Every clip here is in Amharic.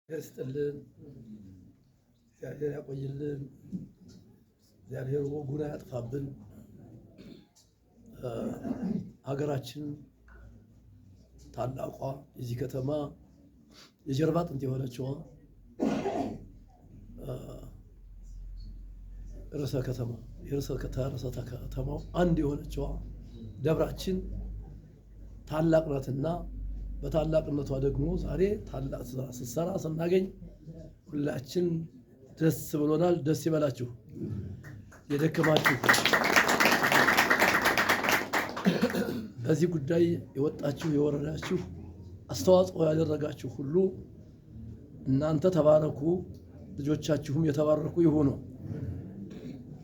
ያስጥልን፣ እግዚአብሔር ያቆይልን፣ እግዚአብሔር ወጉን ያጥፋብን። ሀገራችን ታላቋ የዚህ ከተማ የጀርባ አጥንት የሆነችው ርዕሰ ከተማው አንድ የሆነችው ደብራችን ታላቅ ናትና በታላቅነቷ ደግሞ ዛሬ ታላቅ ስራ ስትሰራ ስናገኝ ሁላችን ደስ ብሎናል። ደስ ይበላችሁ። የደከማችሁ በዚህ ጉዳይ የወጣችሁ የወረዳችሁ አስተዋጽኦ ያደረጋችሁ ሁሉ እናንተ ተባረኩ፣ ልጆቻችሁም የተባረኩ ይሁኑ፣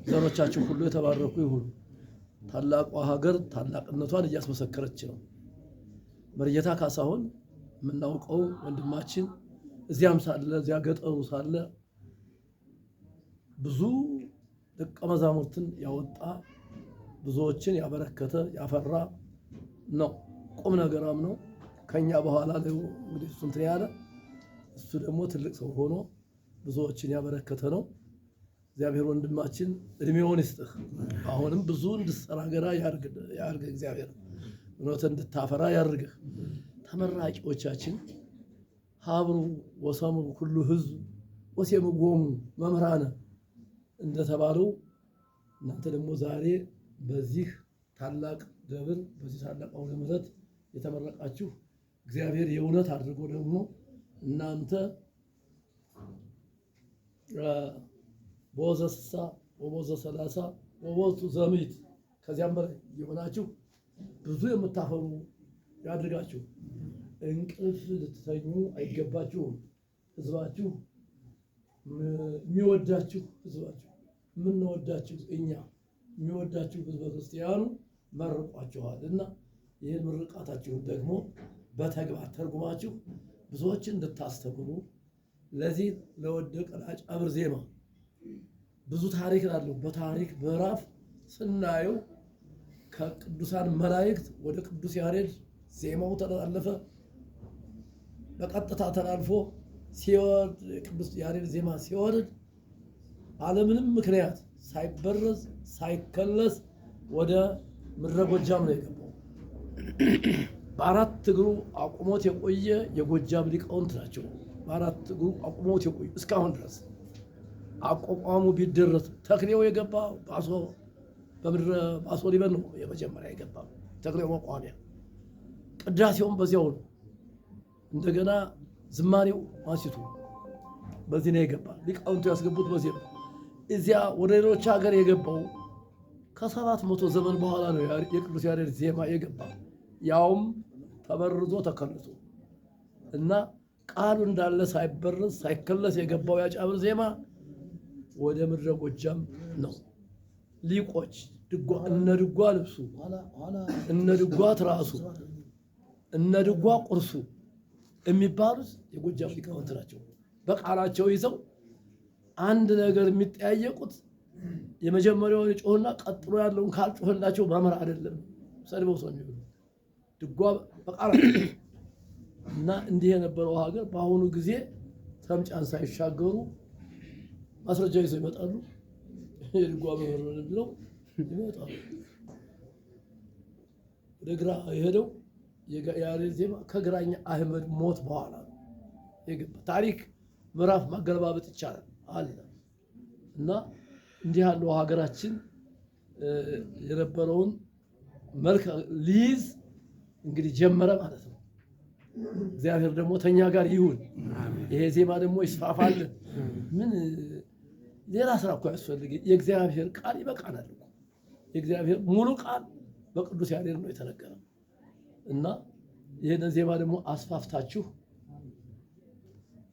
ዘሮቻችሁ ሁሉ የተባረኩ ይሁኑ። ታላቋ ሀገር ታላቅነቷን እያስመሰከረች ነው። መርጌታ ካሳሁን የምናውቀው ወንድማችን እዚያም ሳለ እዚያ ገጠሩ ሳለ ብዙ ደቀ መዛሙርትን ያወጣ ብዙዎችን ያበረከተ ያፈራ ነው። ቁም ነገራም ነው። ከኛ በኋላ እንግዲህ እሱ እንትን ያለ እሱ ደግሞ ትልቅ ሰው ሆኖ ብዙዎችን ያበረከተ ነው። እግዚአብሔር ወንድማችን እድሜውን ይስጥህ። አሁንም ብዙ እንድትሰራ ገና ያርግህ። እግዚአብሔር እውነትን እንድታፈራ ያርግህ። ተመራቂዎቻችን ሀብሩ ወሰምሩ ሁሉ ህዝብ ወሴምጎሙ መምህራነ እንደተባለው እናንተ ደግሞ ዛሬ በዚህ ታላቅ ደብር በዚህ ታላቅ አውደ ምሕረት የተመረቃችሁ እግዚአብሔር የእውነት አድርጎ ደግሞ እናንተ በወዘ 60 ወበወዘ 30 ወበወቱ ዘምት ከዚያም በላይ የሆናችሁ ብዙ የምታፈሩ ያድርጋችሁ። እንቅልፍ ልትተኙ አይገባችሁም። ህዝባችሁ የሚወዳችሁ ህዝባችሁ የምንወዳችሁ እኛ የሚወዳችሁ ህዝበ ክርስቲያኑ መርቋችኋልና ይህን ምርቃታችሁን ደግሞ በተግባር ተርጉማችሁ ብዙዎችን እንድታስተምሩ ለዚህ ለወደቀ ለአጫብር ዜማ ብዙ ታሪክ አለው። በታሪክ ምዕራፍ ስናየው ከቅዱሳን መላእክት ወደ ቅዱስ ያሬድ ዜማው ተላለፈ። በቀጥታ ተላልፎ ሲወርድ ቅዱስ ያሬድ ዜማ ሲወርድ ዓለምንም ምክንያት ሳይበረዝ ሳይከለስ ወደ ምድረ ጎጃም ነው የገባው። በአራት እግሩ አቁሞት የቆየ የጎጃም ሊቃውንት ናቸው። በአራት እግሩ አቁሞት የቆየ እስካሁን ድረስ አቋቋሙ ቢደረስ ተክሌው የገባ በምድረ ባሶ ሊበን ነው የመጀመሪያ የገባ ተክሌው መቋሚያ። ቅዳሴውም በዚያው ነው። እንደገና ዝማሬው ማሲቱ በዚህ ነው የገባ። ሊቃውንቱ ያስገቡት በዚህ ነው። እዚያ ወደ ሌሎች ሀገር የገባው ከ700 ዘመን በኋላ ነው የቅዱስ ያሬድ ዜማ የገባ። ያውም ተበርዞ ተከልሶ እና ቃሉ እንዳለ ሳይበረዝ ሳይከለስ የገባው ያጫብር ዜማ ወደ ምድረ ጎጃም ነው። ሊቆች እነ ድጓ ልብሱ እነ ድጓ ትራሱ እነ ድጓ ቁርሱ የሚባሉት የጎጃም ሊቃውንት ናቸው። በቃላቸው ይዘው አንድ ነገር የሚጠያየቁት የመጀመሪያውን ጮህና ቀጥሎ ያለውን ካልጮህላቸው መምህር አይደለም ሰድበው ሰው የሚሉ ድጓ በቃላቸው እና እንዲህ የነበረው ሀገር በአሁኑ ጊዜ ተምጫን ሳይሻገሩ ማስረጃ ይዘው ይመጣሉ። የድጓ መምህር ነው ብለው ይመጣሉ። ወደ ግራ የሄደው የያሬድ ዜማ ከግራኛ አህመድ ሞት በኋላ ነው የገባ። ታሪክ ምዕራፍ ማገለባበጥ ይቻላል አለ እና እንዲህ ያለው ሀገራችን የነበረውን መልክ ሊይዝ እንግዲህ ጀመረ ማለት ነው። እግዚአብሔር ደግሞ ተኛ ጋር ይሁን። ይሄ ዜማ ደግሞ ይስፋፋልን። ምን ሌላ ስራ እኮ ያስፈልግ። የእግዚአብሔር ቃል ይበቃናል። የእግዚአብሔር ሙሉ ቃል በቅዱስ ያሬድ ነው የተነገረው እና ይሄን ዜማ ደግሞ አስፋፍታችሁ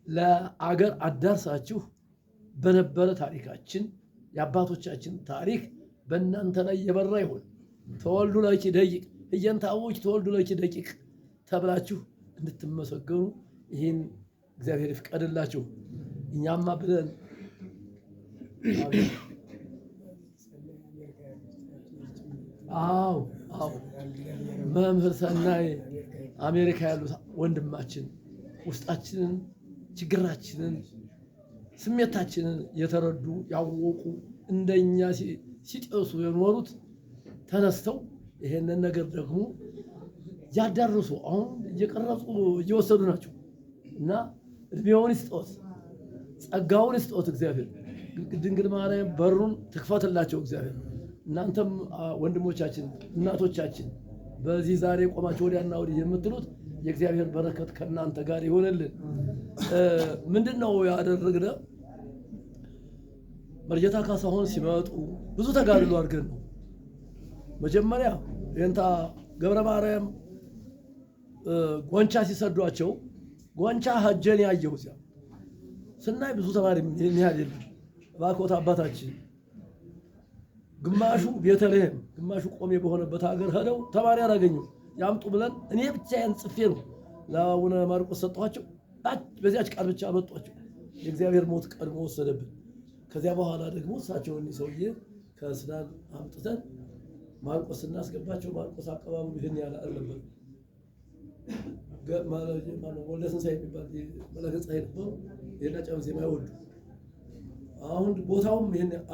ለአገር አዳርሳችሁ በነበረ ታሪካችን የአባቶቻችን ታሪክ በእናንተ ላይ የበራ ይሁን። ተወልዱ ለኪ ደቂቅ እየንታውች ተወልዱ ለኪ ደቂቅ ተብላችሁ እንድትመሰገኑ ይህን እግዚአብሔር ይፍቀድላችሁ። እኛማ ብለን አዎ መምህር ሰናይ አሜሪካ ያሉት ወንድማችን ውስጣችንን ችግራችንን ስሜታችንን የተረዱ ያወቁ እንደኛ ሲጤሱ የኖሩት ተነስተው ይሄንን ነገር ደግሞ ያዳርሱ አሁን እየቀረጹ እየወሰዱ ናቸው እና እድሜውን ይስጦት ጸጋውን ይስጦት እግዚአብሔር። ድንግል ማርያም በሩን ትክፈትላቸው እግዚአብሔር። እናንተም ወንድሞቻችን እናቶቻችን በዚህ ዛሬ ቆማችሁ ወዲያና ወዲህ የምትሉት የእግዚአብሔር በረከት ከእናንተ ጋር ይሆንልን። ምንድነው ያደረግነው? መርጌታ ካሳሁን ሲመጡ ብዙ ተጋድሎ አድርገን ነው። መጀመሪያ የእንታ ገብረ ማርያም ጎንቻ ሲሰዷቸው ጎንቻ ሀጀን ያየው እዚያ ስናይ ብዙ ተማሪ ይሄን ያህል የለም። እባክዎት አባታችን ግማሹ ቤተልሔም ግማሹ ቆሜ በሆነበት ሀገር ሄደው ተማሪ አላገኙም ያምጡ ብለን እኔ ብቻዬን ጽፌ ነው ለአቡነ ማርቆስ ሰጠኋቸው። በዚያች ቃል ብቻ አመጧቸው። የእግዚአብሔር ሞት ቀድሞ ወሰደብን። ከዚያ በኋላ ደግሞ እሳቸውን ሰውዬ ከሱዳን አምጥተን ማርቆስ እናስገባቸው። ማርቆስ አቀባበሉ ይህን ያህል አልነበረም። ወልደ ትንሣኤ የሚባል መለከ ፀሐይ ነበሩ። ይሄን ጨምሴ የማይወዱ አሁን ቦታውም ይሄን